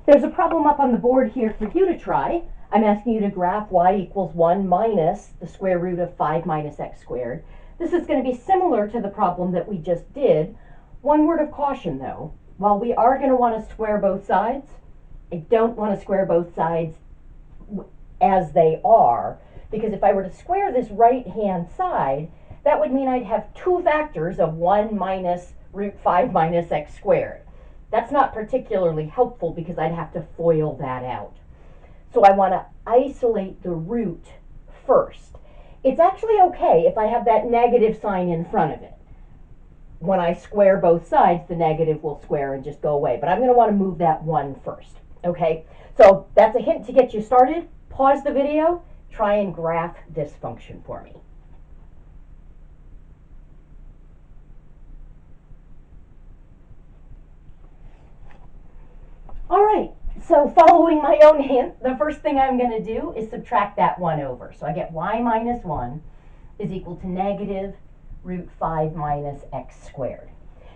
There's a problem up on the board here for you to try. I'm asking you to graph y equals 1 minus the square root of 5 minus x squared. This is going to be similar to the problem that we just did. One word of caution though, while we are going to want to square both sides, I don't want to square both sides as they are, because if I were to square this right-hand side, that would mean I'd have two factors of 1 minus root 5 minus x squared. That's not particularly helpful because I'd have to FOIL that out. So I want to isolate the root first. It's actually okay if I have that negative sign in front of it. When I square both sides, the negative will square and just go away. But I'm going to want to move that 1 first. Okay? So that's a hint to get you started. Pause the video. Try and graph this function for me. All right, so following my own hint, the first thing I'm going to do is subtract that 1 over. So I get y minus 1 is equal to negative root 5 minus x squared.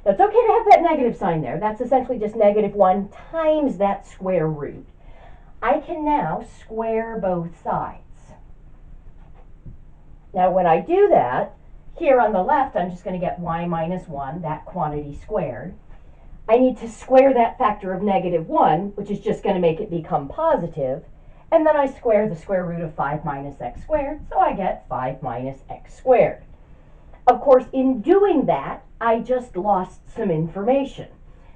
Now it's okay to have that negative sign there. That's essentially just negative 1 times that square root. I can now square both sides. Now when I do that, here on the left, I'm just going to get y minus 1, that quantity squared. I need to square that factor of negative 1, which is just going to make it become positive, and then I square the square root of 5 minus x squared, so I get 5 minus x squared. Of course, in doing that, I just lost some information,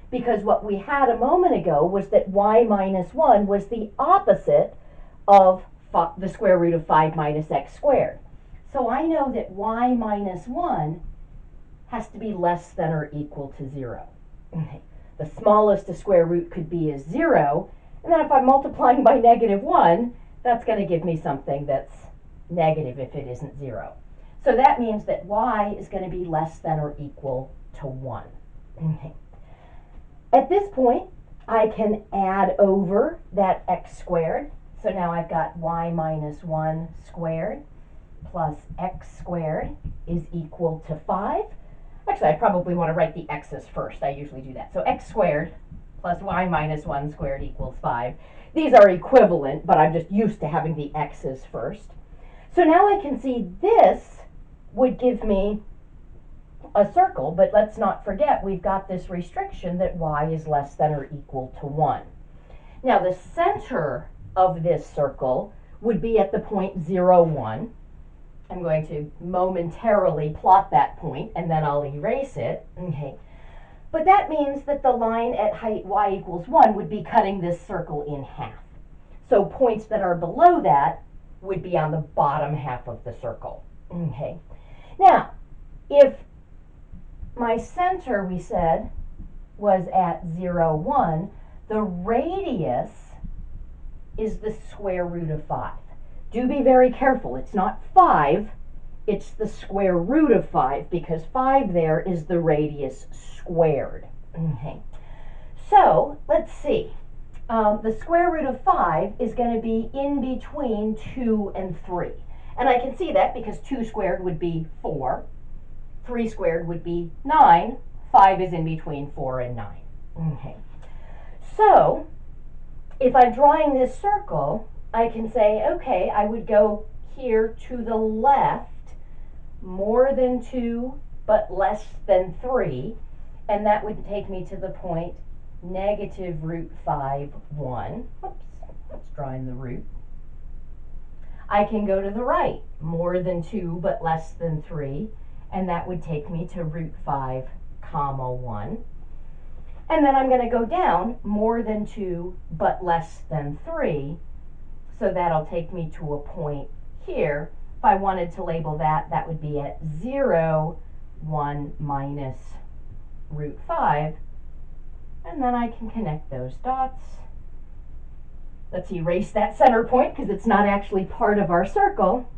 because what we had a moment ago was that y minus 1 was the opposite of the square root of 5 minus x squared. So I know that y minus 1 has to be less than or equal to 0. The smallest a square root could be is 0, and then if I'm multiplying by negative 1, that's going to give me something that's negative if it isn't 0. So that means that y is going to be less than or equal to 1. At this point, I can add over that x squared. So now I've got y minus 1 squared plus x squared is equal to 5. Actually, I probably want to write the x's first. I usually do that. So x squared plus y minus 1 squared equals 5. These are equivalent, but I'm just used to having the x's first. So now I can see this would give me a circle, but let's not forget we've got this restriction that y is less than or equal to 1. Now the center of this circle would be at the point 0, 1. I'm going to momentarily plot that point, and then I'll erase it. Okay. But that means that the line at height y equals 1 would be cutting this circle in half. So points that are below that would be on the bottom half of the circle. Okay. Now, if my center, we said, was at 0, 1, the radius is the square root of 5. Do be very careful. It's not 5, it's the square root of 5, because 5 there is the radius squared. Okay. So, let's see. The square root of 5 is going to be in between 2 and 3. And I can see that because 2 squared would be 4, 3 squared would be 9, 5 is in between 4 and 9. Okay. So, if I'm drawing this circle, I can say, okay, I would go here to the left, more than 2, but less than 3, and that would take me to the point negative root 5, 1. Oops, that's drawing the root. I can go to the right, more than 2, but less than 3, and that would take me to root 5, comma 1. And then I'm going to go down, more than 2, but less than 3, so that'll take me to a point here. If I wanted to label that, that would be at 0, 1 minus root 5. And then I can connect those dots. Let's erase that center point because it's not actually part of our circle.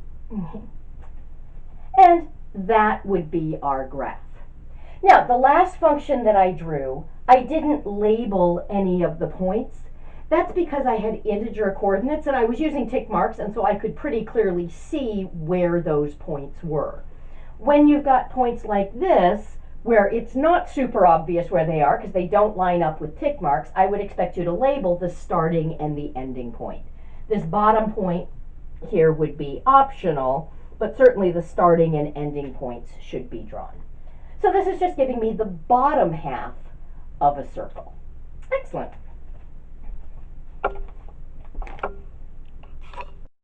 And that would be our graph. Now, the last function that I drew, I didn't label any of the points. That's because I had integer coordinates and I was using tick marks, and so I could pretty clearly see where those points were. When you've got points like this, where it's not super obvious where they are because they don't line up with tick marks, I would expect you to label the starting and the ending point. This bottom point here would be optional, but certainly the starting and ending points should be drawn. So this is just giving me the bottom half of a circle. Excellent.